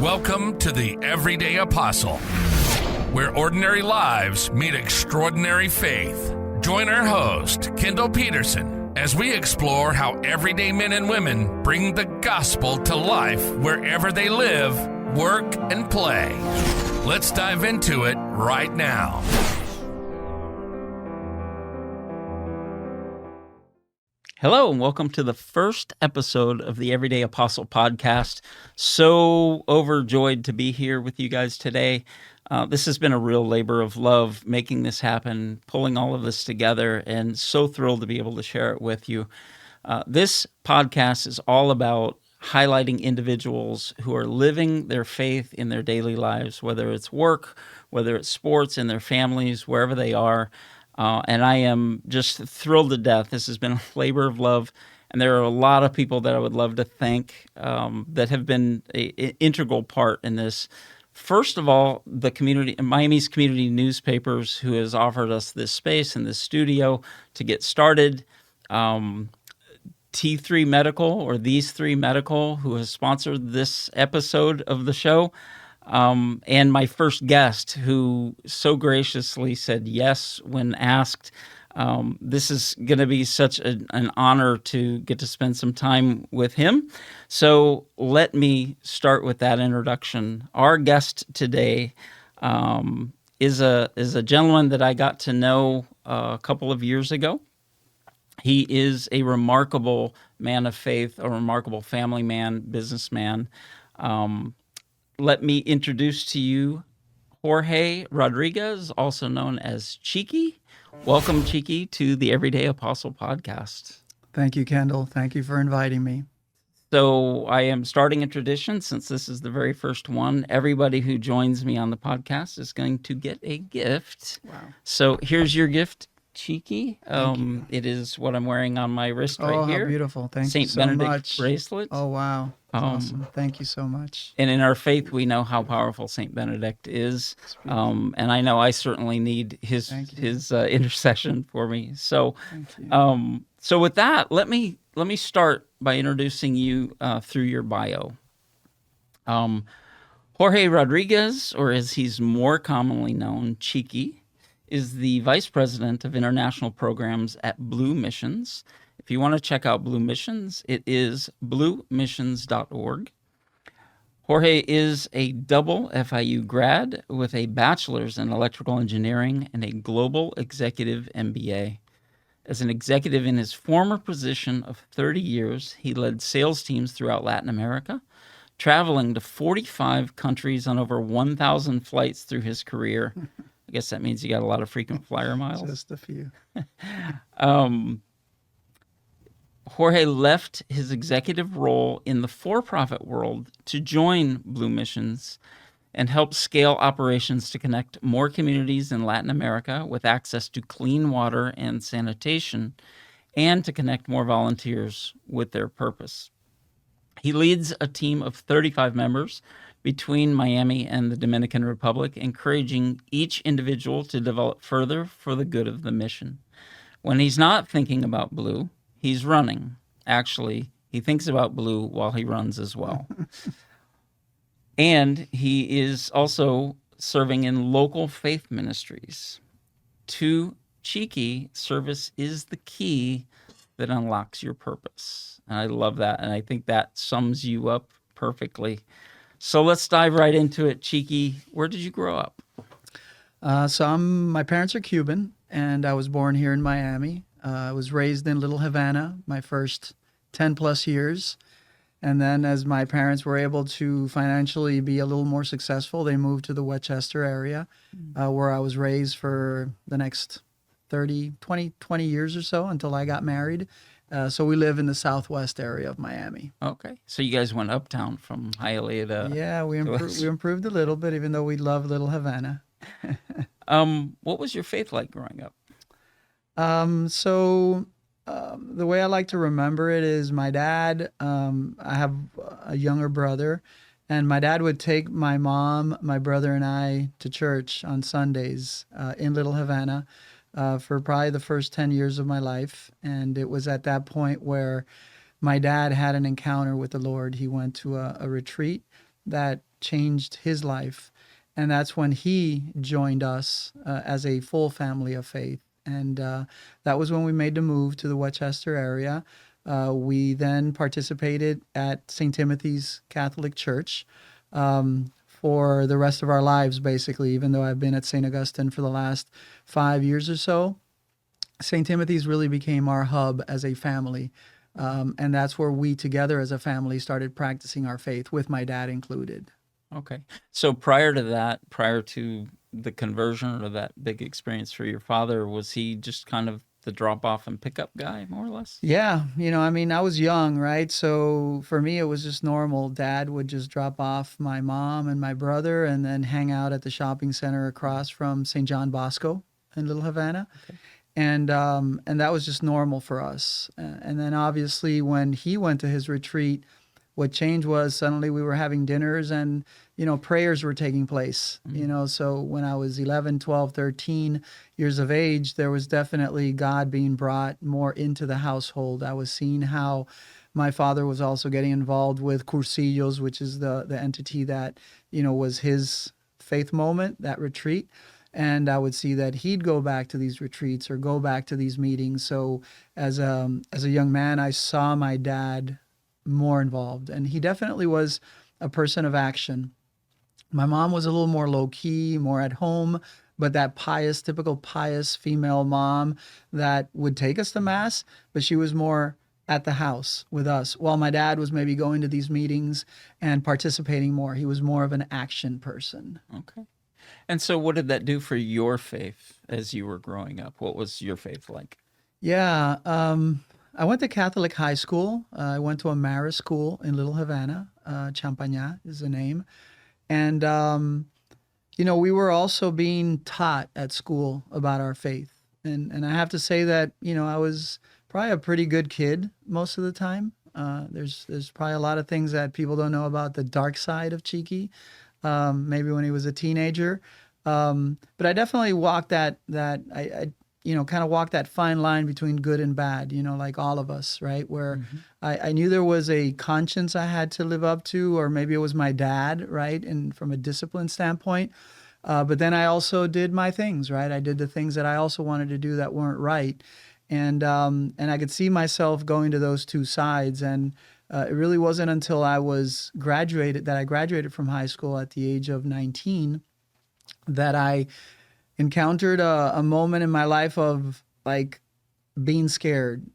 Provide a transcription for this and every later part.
Welcome to the Everyday Apostle, where ordinary lives meet extraordinary faith. Join our host, Kendall Peterson, as we explore how everyday men and women bring the gospel to life wherever they live, work, and play. Let's dive into it right now. Hello, and welcome to the first episode of the Everyday Apostle podcast. So overjoyed to be here with you guys today. This has been a real labor of love, making this happen, pulling all of this together, and so thrilled to be able to share it with you. This podcast is all about highlighting individuals who are living their faith in their daily lives, whether it's work, whether it's sports, in their families, wherever they are. And I am just thrilled to death. This has been a labor of love, and there are a lot of people that I would love to thank that have been an integral part in this. First of all, the community, Miami's community newspapers, who has offered us this space and this studio to get started. T3 Medical, or These Three Medical, who has sponsored this episode of the show. And my first guest, who so graciously said yes when asked. This is going to be such an honor to get to spend some time with him. So let me start with that introduction. Our guest today is a gentleman that I got to know a couple of years ago. He is a remarkable man of faith, a remarkable family man, businessman. Let me introduce to you Jorge Rodriguez, also known as Cheeky. Welcome, Cheeky, to the Everyday Apostle podcast. Thank you, Kendall. Thank you for inviting me. So I am starting a tradition, since this is the very first one. Everybody who joins me on the podcast is going to get a gift. Wow. So here's your gift, Cheeky. Thank you. It is what I'm wearing on my wrist right here. Oh, how beautiful. Thank you St. so Benedict much. bracelet. Oh, wow. That's awesome. Thank you so much. And in our faith, we know how powerful St. Benedict is. And I know I certainly need his intercession for me. So, so with that, let me start by introducing you through your bio. Jorge Rodriguez, or as he's more commonly known, Cheeky, is the Vice President of International Programs at Blue Missions. If you want to check out Blue Missions, it is bluemissions.org. Jorge is a double FIU grad with a bachelor's in electrical engineering and a global executive MBA. As an executive in his former position of 30 years, he led sales teams throughout Latin America, traveling to 45 countries on over 1,000 flights through his career. I guess that means you got a lot of frequent flyer miles. Just a few. Jorge left his executive role in the for-profit world to join Blue Missions and help scale operations to connect more communities in Latin America with access to clean water and sanitation, and to connect more volunteers with their purpose. He leads a team of 35 members between Miami and the Dominican Republic, encouraging each individual to develop further for the good of the mission. When he's not thinking about Blue, he's running. Actually, he thinks about Blue while he runs as well. And he is also serving in local faith ministries. To Cheeky, service is the key that unlocks your purpose. And I love that, and I think that sums you up perfectly. So let's dive right into it. Cheeky, where did you grow up? My parents are Cuban, and I was born here in Miami. I was raised in Little Havana my first 10 plus years. And then as my parents were able to financially be a little more successful, they moved to the Westchester area, where I was raised for the next 20 years or so until I got married. So we live in the southwest area of Miami. Okay. So you guys went uptown from Hialeah to... Yeah, we improved a little bit, even though we love Little Havana. What was your faith like growing up? The way I like to remember it is my dad, I have a younger brother, and my dad would take my mom, my brother, and I to church on Sundays in Little Havana for probably the first 10 years of my life. And it was at that point where my dad had an encounter with the Lord. He went to a retreat that changed his life. And that's when he joined us as a full family of faith. And that was when we made the move to the Westchester area. We then participated at St. Timothy's Catholic Church for the rest of our lives, basically, even though I've been at St. Augustine for the last 5 years or so. St. Timothy's really became our hub as a family. And that's where we together as a family started practicing our faith, with my dad included. Okay. So prior to that, prior to the conversion or that big experience for your father, was he just kind of the drop off and pickup guy, more or less? Yeah, I mean, I was young, right? So for me, it was just normal. Dad would just drop off my mom and my brother and then hang out at the shopping center across from St. John Bosco in Little Havana. Okay. And that was just normal for us. And then obviously when he went to his retreat, what changed was suddenly we were having dinners and, prayers were taking place. So when I was 11, 12, 13 years of age, there was definitely God being brought more into the household. I was seeing how my father was also getting involved with Cursillos, which is the entity that, was his faith moment, that retreat. And I would see that he'd go back to these retreats or go back to these meetings. So as a young man, I saw my dad more involved, and he definitely was a person of action. My mom was a little more low key, more at home, but that typical pious female mom that would take us to mass, but she was more at the house with us, while my dad was maybe going to these meetings and participating more. He was more of an action person. Okay. And so what did that do for your faith as you were growing up? What was your faith like? Yeah, I went to Catholic high school. I went to a Marist school in Little Havana. Champagnat is the name. And, we were also being taught at school about our faith. And I have to say that, I was probably a pretty good kid most of the time. There's probably a lot of things that people don't know about the dark side of Cheeky. Maybe when he was a teenager. But I definitely walked I kind of walked that fine line between good and bad, like all of us, right? Where I knew there was a conscience I had to live up to, or maybe it was my dad, right? And from a discipline standpoint. But then I also did my things, right? I did the things that I also wanted to do that weren't right. And I could see myself going to those two sides. And it really wasn't until I graduated from high school at the age of 19 that I encountered a moment in my life of like being scared.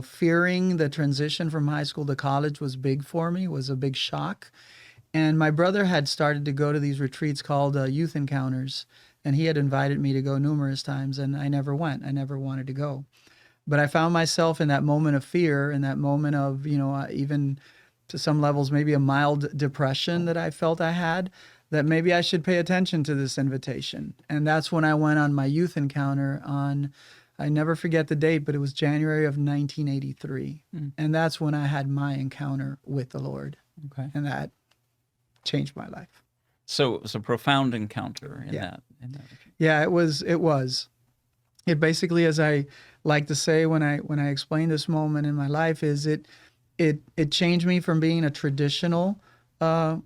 Fearing the transition from high school to college was big for me, was a big shock. And my brother had started to go to these retreats called youth encounters, and he had invited me to go numerous times, and I never went. I never wanted to go. But I found myself in that moment of fear, in that moment of, even to some levels, maybe a mild depression that I felt I had, that maybe I should pay attention to this invitation. And that's when I went on my youth encounter I never forget the date, but it was January of 1983. And that's when I had my encounter with the Lord. Okay. And that changed my life. So it was a profound encounter in that. Yeah, it was. It basically, as I like to say when I explain this moment in my life, is it changed me from being a traditional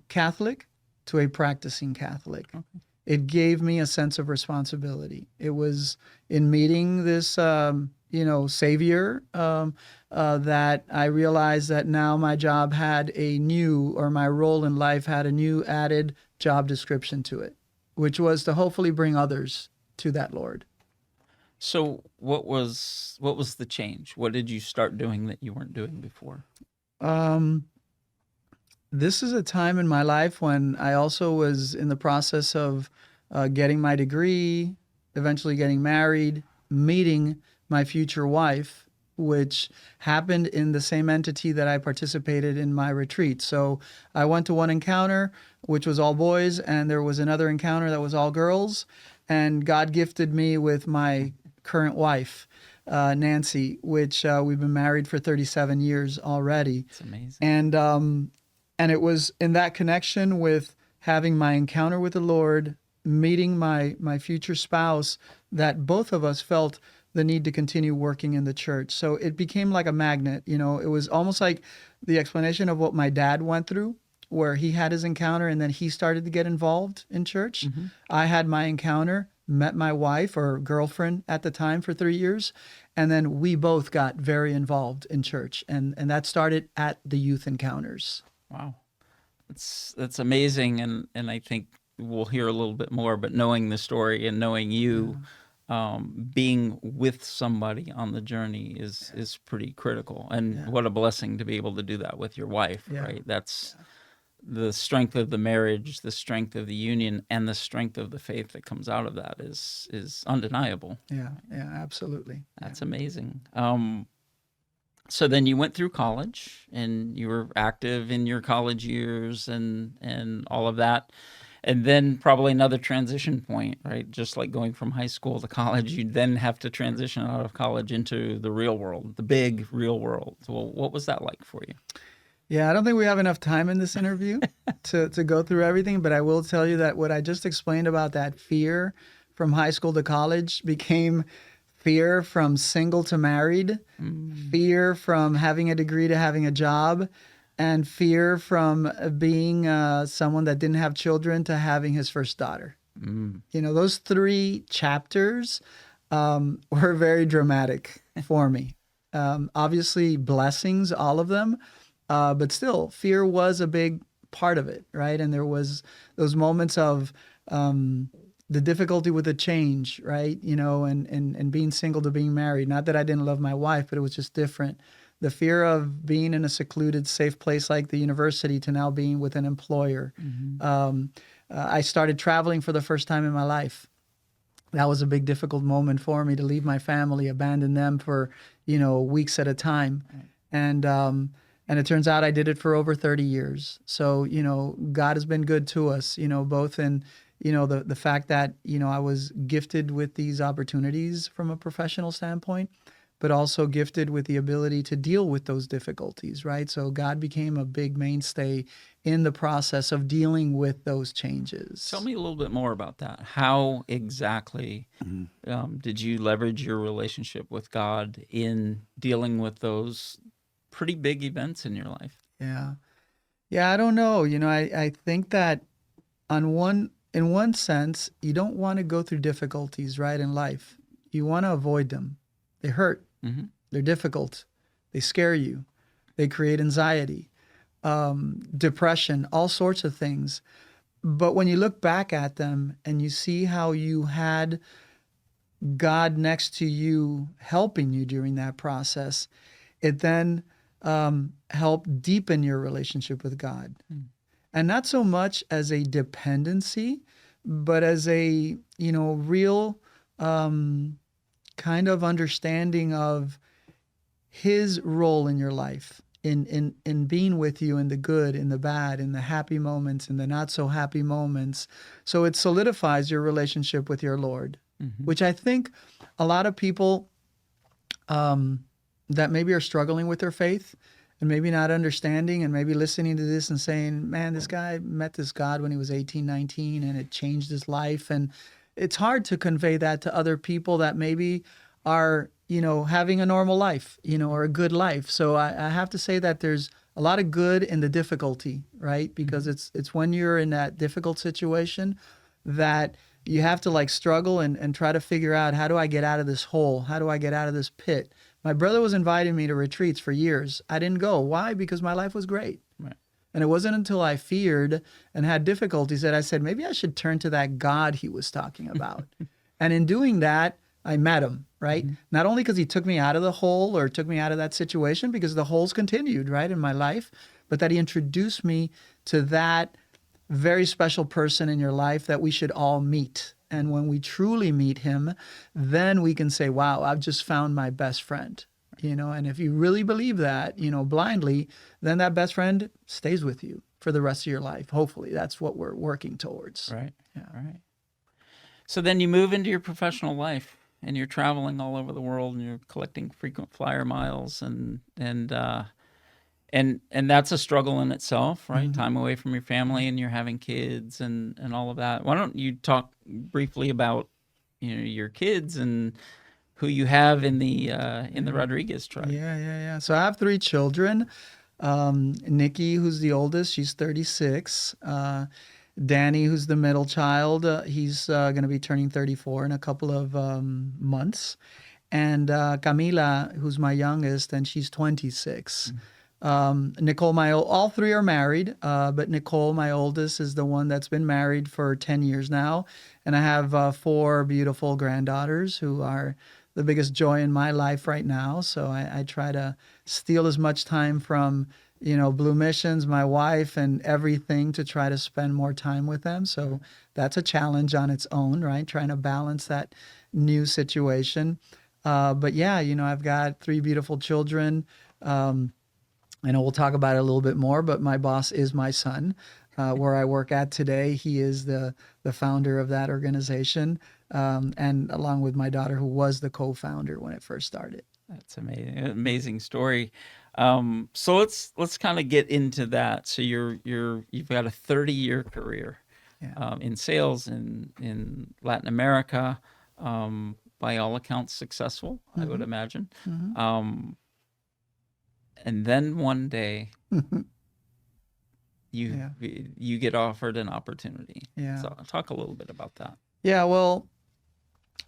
Catholic to a practicing Catholic. Okay. It gave me a sense of responsibility. It was in meeting this, Savior, that I realized that now my job my role in life had a new added job description to it, which was to hopefully bring others to that Lord. So what was the change? What did you start doing that you weren't doing before? This is a time in my life when I also was in the process of getting my degree, eventually getting married, meeting my future wife, which happened in the same entity that I participated in my retreat. So I went to one encounter, which was all boys, and there was another encounter that was all girls. And God gifted me with my current wife, Nancy, which we've been married for 37 years already. It's amazing. And it was in that connection with having my encounter with the Lord, meeting my future spouse, that both of us felt the need to continue working in the church. So it became like a magnet. It was almost like the explanation of what my dad went through where he had his encounter and then he started to get involved in church. I had my encounter, met my wife or girlfriend at the time for 3 years, and then we both got very involved in church, and that started at the youth encounters. Wow. That's amazing, and I think we'll hear a little bit more, but knowing the story and knowing you, being with somebody on the journey is pretty critical. And what a blessing to be able to do that with your wife, right? That's the strength of the marriage, the strength of the union, and the strength of the faith that comes out of that is undeniable. Yeah, absolutely. That's amazing. So then you went through college and you were active in your college years and all of that. And then probably another transition point, right? Just like going from high school to college, you then have to transition out of college into the real world, the big real world. Well, what was that like for you? Yeah, I don't think we have enough time in this interview to go through everything, but I will tell you that what I just explained about that fear from high school to college became fear from single to married, fear from having a degree to having a job, and fear from being someone that didn't have children to having his first daughter. You know, those 3 chapters were very dramatic for me. Obviously, blessings, all of them, but still, fear was a big part of it, right? And there was those moments of the difficulty with the change, right? You know, and being single to being married. Not that I didn't love my wife, but it was just different. The fear of being in a secluded, safe place like the university to now being with an employer. I started traveling for the first time in my life. That was a big, difficult moment for me to leave my family, abandon them for, weeks at a time. And it turns out I did it for over 30 years. So, God has been good to us, both in, the fact that, I was gifted with these opportunities from a professional standpoint, but also gifted with the ability to deal with those difficulties, right? So God became a big mainstay in the process of dealing with those changes. Tell me a little bit more about that. How exactly did you leverage your relationship with God in dealing with those pretty big events in your life? Yeah, I don't know. I think that in one sense, you don't want to go through difficulties, right, in life. You want to avoid them. They hurt. They're difficult. They scare you. They create anxiety, depression, all sorts of things. But when you look back at them and you see how you had God next to you helping you during that process, it then helped deepen your relationship with God. And not so much as a dependency, but as a, real kind of understanding of his role in your life, in being with you in the good, in the bad, in the happy moments, in the not so happy moments. So it solidifies your relationship with your Lord, which I think a lot of people that maybe are struggling with their faith and maybe not understanding and maybe listening to this and saying, man, this guy met this God when he was 18, 19 and it changed his life. And it's hard to convey that to other people that maybe are, having a normal life, or a good life. So I have to say that there's a lot of good in the difficulty, right? Because it's when you're in that difficult situation that you have to struggle and try to figure out, how do I get out of this hole? How do I get out of this pit? My brother was inviting me to retreats for years. I didn't go. Why? Because my life was great. Right. And it wasn't until I feared and had difficulties that I said, maybe I should turn to that God he was talking about. And in doing that, I met him, right? Not only because he took me out of the hole or took me out of that situation, because the holes continued, right, in my life, but that he introduced me to that very special person in your life that we should all meet. And when we truly meet him, then we can say, wow, I've just found my best friend. And if you really believe that, blindly, then that best friend stays with you for the rest of your life. Hopefully, that's what we're working towards. Right. Yeah. Right. So then you move into your professional life and you're traveling all over the world and you're collecting frequent flyer miles and that's a struggle in itself, right? Time away from your family and you're having kids and all of that. Why don't you talk briefly about, your kids and who you have in the Rodriguez tribe? Yeah. So I have 3 children. Nikki, who's the oldest, she's 36. Danny, who's the middle child, he's going to be turning 34 in a couple of months. And Camila, who's my youngest, and she's 26. Nicole, all three are married, but Nicole, my oldest, is the one that's been married for 10 years now. And I have 4 beautiful granddaughters who are the biggest joy in my life right now. So I try to steal as much time from, Blue Missions, my wife, and everything to try to spend more time with them. So that's a challenge on its own, right? Trying to balance that new situation. But yeah, I've got 3 beautiful children. I know we'll talk about it a little bit more, but my boss is my son, where I work at today. He is the founder of that organization, and along with my daughter, who was the co-founder when it first started. That's amazing story. So let's kind of get into that. So you've got a 30-year career in sales in Latin America. By all accounts, successful, I would imagine. And then one day, you get offered an opportunity. Yeah. So talk a little bit about that. Yeah. Well,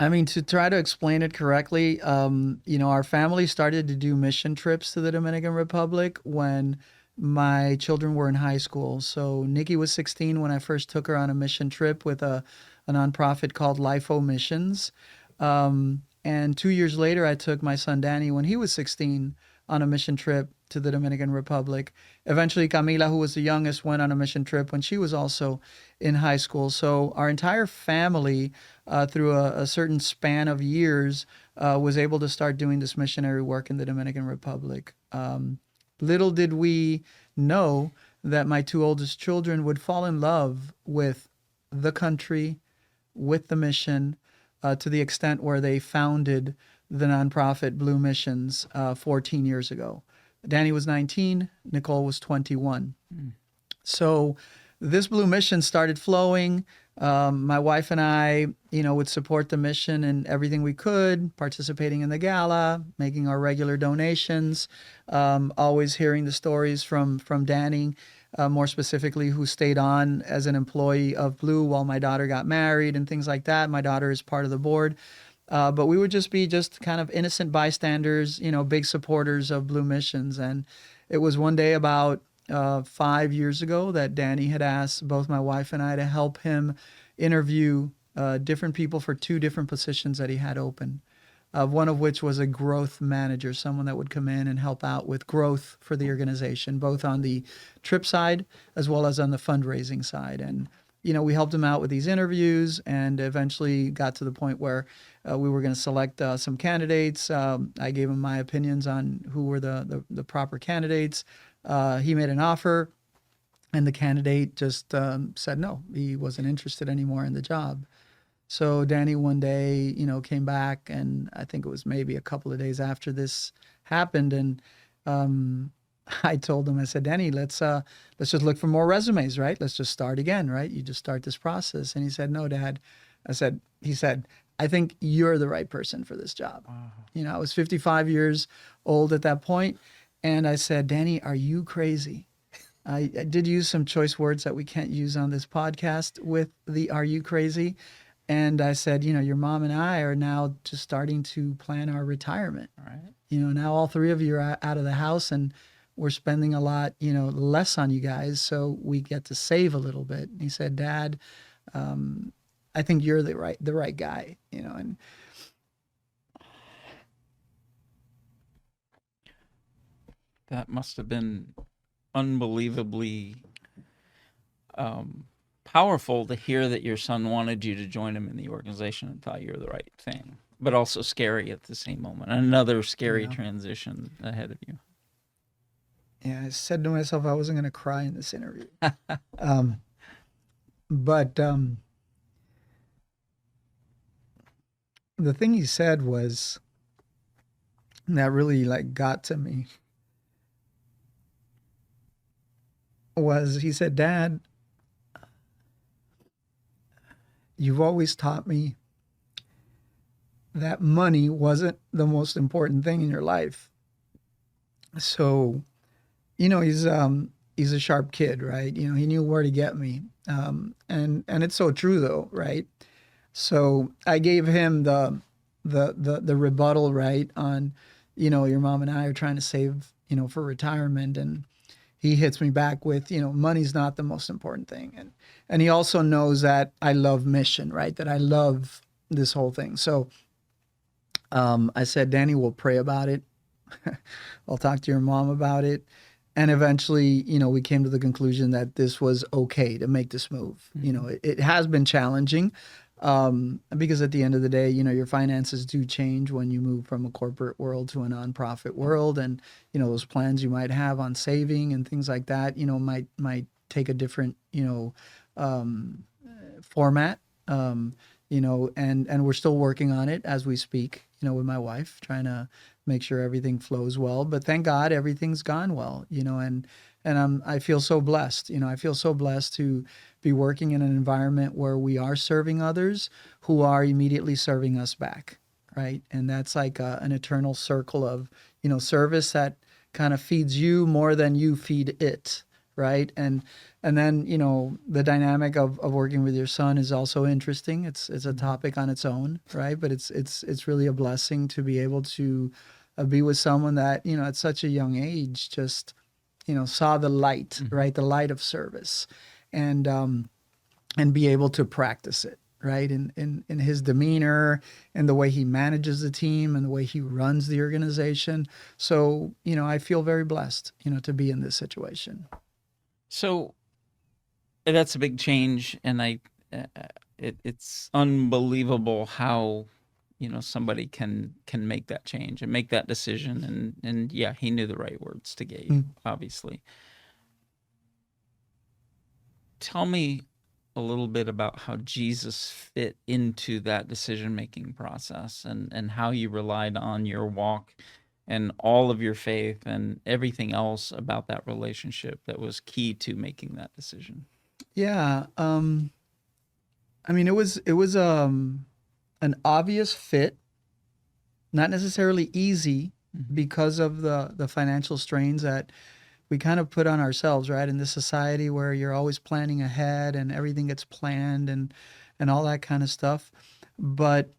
I mean, to try to explain it correctly, our family started to do mission trips to the Dominican Republic when my children were in high school. So Nikki was 16 when I first took her on a mission trip with a nonprofit called LIFO Missions. And 2 years later, I took my son Danny when he was 16 on a mission trip to the Dominican Republic. Eventually, Camila, who was the youngest, went on a mission trip when she was also in high school. So our entire family, through a certain span of years, was able to start doing this missionary work in the Dominican Republic. Little did we know that my 2 oldest children would fall in love with the country, with the mission, to the extent where they founded the nonprofit Blue Missions 14 years ago. Danny was 19, Nicole was 21. So this Blue Mission started flowing. My wife and I, would support the mission in everything we could, participating in the gala, making our regular donations, always hearing the stories from Danny, more specifically, who stayed on as an employee of Blue while my daughter got married and things like that. My daughter is part of the board. But we would just be kind of innocent bystanders, big supporters of Blue Missions. And it was one day about 5 years ago that Danny had asked both my wife and I to help him interview different people for 2 different positions that he had open. One of which was a growth manager, someone that would come in and help out with growth for the organization, both on the trip side as well as on the fundraising side. And we helped him out with these interviews and eventually got to the point where we were going to select some candidates. I gave him my opinions on who were the proper candidates. He made an offer, and the candidate just said no. He wasn't interested anymore in the job. So Danny one day, came back, and I think it was maybe a couple of days after this happened, and I told him, I said, Danny, let's just look for more resumes, right? Let's just start again, right? You just start this process. And he said, no, Dad. He said, I think you're the right person for this job. Wow. I was 55 years old at that point. And I said, Danny, are you crazy? I did use some choice words that we can't use on this podcast with the "are you crazy?" And I said, your mom and I are now just starting to plan our retirement. Right. Now all 3 of you are out of the house, and we're spending a lot, less on you guys, so we get to save a little bit. And he said, Dad, I think you're the right guy, and that must have been unbelievably powerful to hear that your son wanted you to join him in the organization and thought you were the right thing, but also scary at the same moment. Another scary transition ahead of you. Yeah, I said to myself I wasn't going to cry in this interview. But the thing he said was that really got to me was he said, Dad, you've always taught me that money wasn't the most important thing in your life. So He's a sharp kid, right? He knew where to get me. And it's so true though, right? So I gave him the rebuttal, right, on, your mom and I are trying to save, for retirement, and he hits me back with, money's not the most important thing. And he also knows that I love mission, right? That I love this whole thing. So I said, Danny, we'll pray about it. I'll talk to your mom about it. And eventually, we came to the conclusion that this was okay to make this move. Mm-hmm. It has been challenging because at the end of the day, your finances do change when you move from a corporate world to a nonprofit world. And, those plans you might have on saving and things like that, might take a different, format, and we're still working on it as we speak, with my wife, trying to make sure everything flows well. But thank God everything's gone well, and I feel so blessed. I feel so blessed to be working in an environment where we are serving others who are immediately serving us back, right? And that's like an eternal circle of, service that kind of feeds you more than you feed it, right? And then, the dynamic of working with your son is also interesting. It's a topic on its own, right? But it's really a blessing to be able to be with someone that, at such a young age just, saw the light, right? The light of service, and be able to practice it, right? In his demeanor and the way he manages the team and the way he runs the organization. So, I feel very blessed, to be in this situation. So that's a big change, and it's unbelievable how somebody can make that change and make that decision, and yeah, he knew the right words to get you, obviously. Tell me a little bit about how Jesus fit into that decision-making process, and how you relied on your walk and all of your faith and everything else about that relationship that was key to making that decision. Yeah. It was an obvious fit, not necessarily easy because of the financial strains that we kind of put on ourselves, right? In this society where you're always planning ahead and everything gets planned and all that kind of stuff. But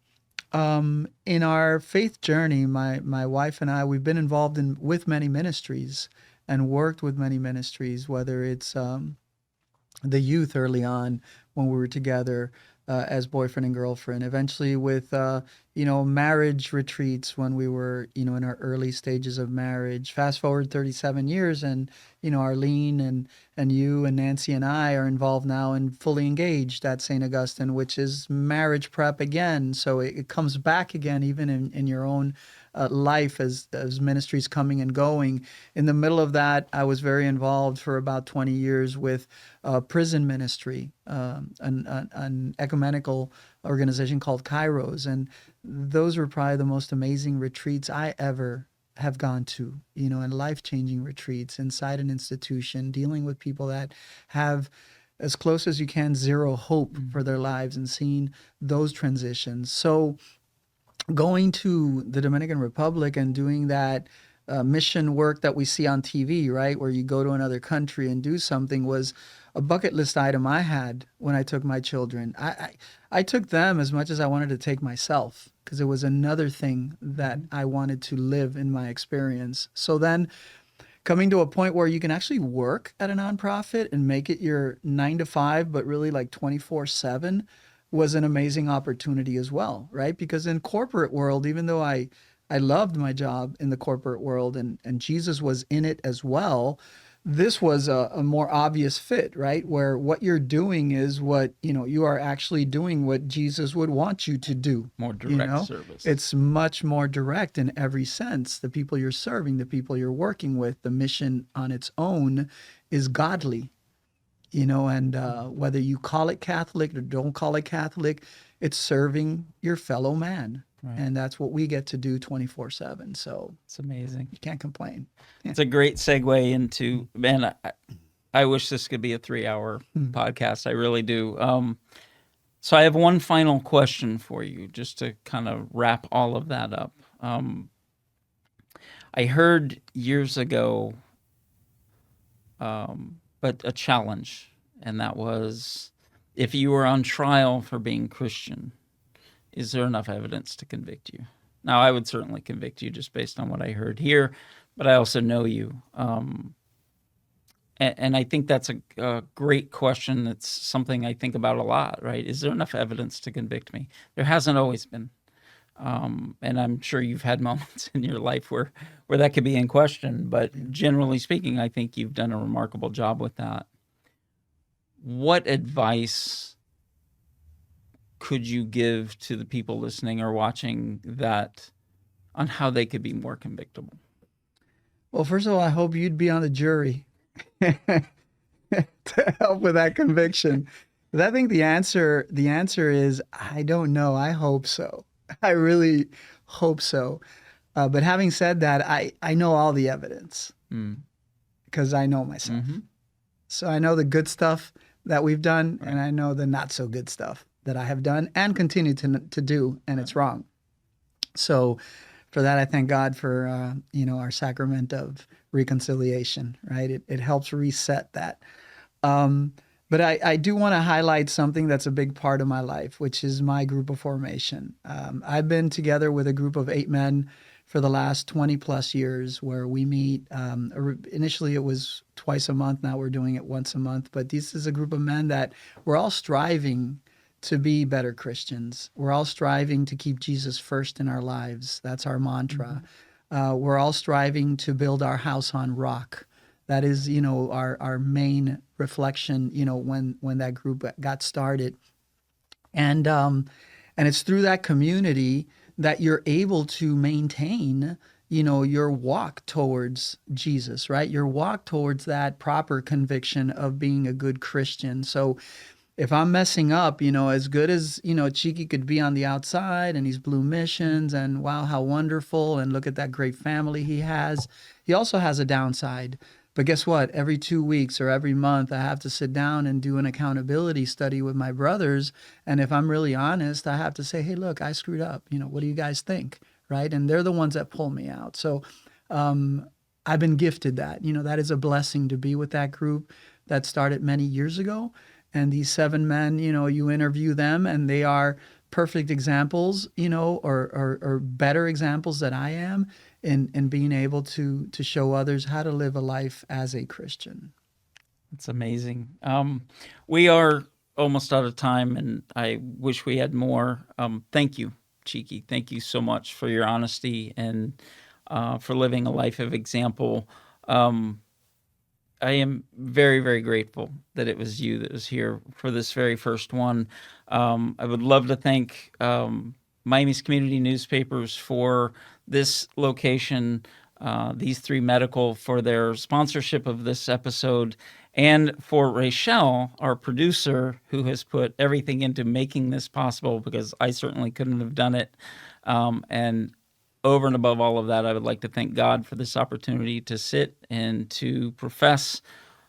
in our faith journey, my wife and I, we've been involved with many ministries and worked with many ministries, whether it's the youth early on when we were together as boyfriend and girlfriend, eventually with, marriage retreats when we were, in our early stages of marriage. Fast forward 37 years and, Arlene and you and Nancy and I are involved now and fully engaged at St. Augustine, which is marriage prep again. So it comes back again, even in your own life as ministries coming and going. In the middle of that, I was very involved for about 20 years with prison ministry, an ecumenical organization called Kairos. And those were probably the most amazing retreats I ever have gone to, and life-changing retreats inside an institution, dealing with people that have, as close as you can, zero hope for their lives, and seeing those transitions. So going to the Dominican Republic and doing that mission work that we see on TV, right, where you go to another country and do something, was a bucket list item I had when I took my children. I took them as much as I wanted to take myself, because it was another thing that I wanted to live in my experience. So then coming to a point where you can actually work at a nonprofit and make it your 9 to 5, but really like 24/7, was an amazing opportunity as well, right? Because in corporate world, even though I loved my job in the corporate world, and Jesus was in it as well, this was a more obvious fit, right? Where what you're doing is what, you are actually doing what Jesus would want you to do. More direct service. It's much more direct in every sense. The people you're serving, the people you're working with, the mission on its own is godly. And whether you call it Catholic or don't call it Catholic, it's serving your fellow man. Right. And that's what we get to do 24/7. So it's amazing. You can't complain. It's a great segue into, man, I wish this could be a 3-hour podcast. I really do. So I have one final question for you, just to kind of wrap all of that up. I heard years ago but a challenge. And that was, if you were on trial for being Christian, is there enough evidence to convict you? Now, I would certainly convict you just based on what I heard here, but I also know you. And I think that's a great question. That's something I think about a lot, right? Is there enough evidence to convict me? There hasn't always been. And I'm sure you've had moments in your life where that could be in question. But generally speaking, I think you've done a remarkable job with that. What advice could you give to the people listening or watching that on how they could be more convictable? Well, first of all, I hope you'd be on the jury to help with that conviction. But I think the answer is, I don't know. I hope so. I really hope so. But having said that, I know all the evidence because I know myself. Mm-hmm. So I know the good stuff that we've done, right, and I know the not so good stuff that I have done and continue to do, and it's wrong. So for that, I thank God for our sacrament of reconciliation, right? It helps reset that. But I do want to highlight something that's a big part of my life, which is my group of formation. I've been together with a group of 8 men for the last 20 plus years, where we meet. Initially, it was twice a month. Now we're doing it once a month. But this is a group of men that we're all striving to be better Christians. We're all striving to keep Jesus first in our lives. That's our mantra. Mm-hmm. We're all striving to build our house on rock. That is, our main reflection, when that group got started. And it's through that community that you're able to maintain, your walk towards Jesus, right? Your walk towards that proper conviction of being a good Christian. So if I'm messing up, as good as, Cheeky could be on the outside and he's Blue Missions and wow, how wonderful, and look at that great family he has. He also has a downside. But guess what? Every 2 weeks or every month, I have to sit down and do an accountability study with my brothers. And if I'm really honest, I have to say, hey, look, I screwed up. What do you guys think? Right? And they're the ones that pull me out. So I've been gifted that. That is a blessing to be with that group that started many years ago. And these 7 men, you interview them and they are perfect examples, or better examples than I am in being able to show others how to live a life as a Christian. It's amazing. We are almost out of time, and I wish we had more. Thank you, Cheeky. Thank you so much for your honesty and for living a life of example. I am very, very grateful that it was you that was here for this very first one. I would love to thank Miami's community newspapers for this location, these 3 Medical for their sponsorship of this episode, and for Rachel, our producer, who has put everything into making this possible, because I certainly couldn't have done it. And over and above all of that, I would like to thank God for this opportunity to sit and to profess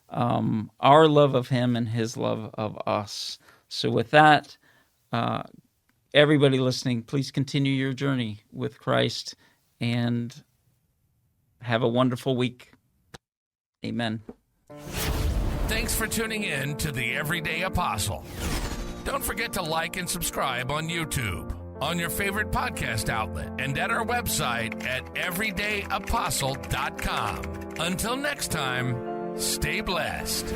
our love of him and his love of us. So with that, everybody listening, please continue your journey with Christ and have a wonderful week. Amen. Thanks for tuning in to The Everyday Apostle. Don't forget to like and subscribe on YouTube, on your favorite podcast outlet, and at our website at everydayapostle.com. Until next time, stay blessed.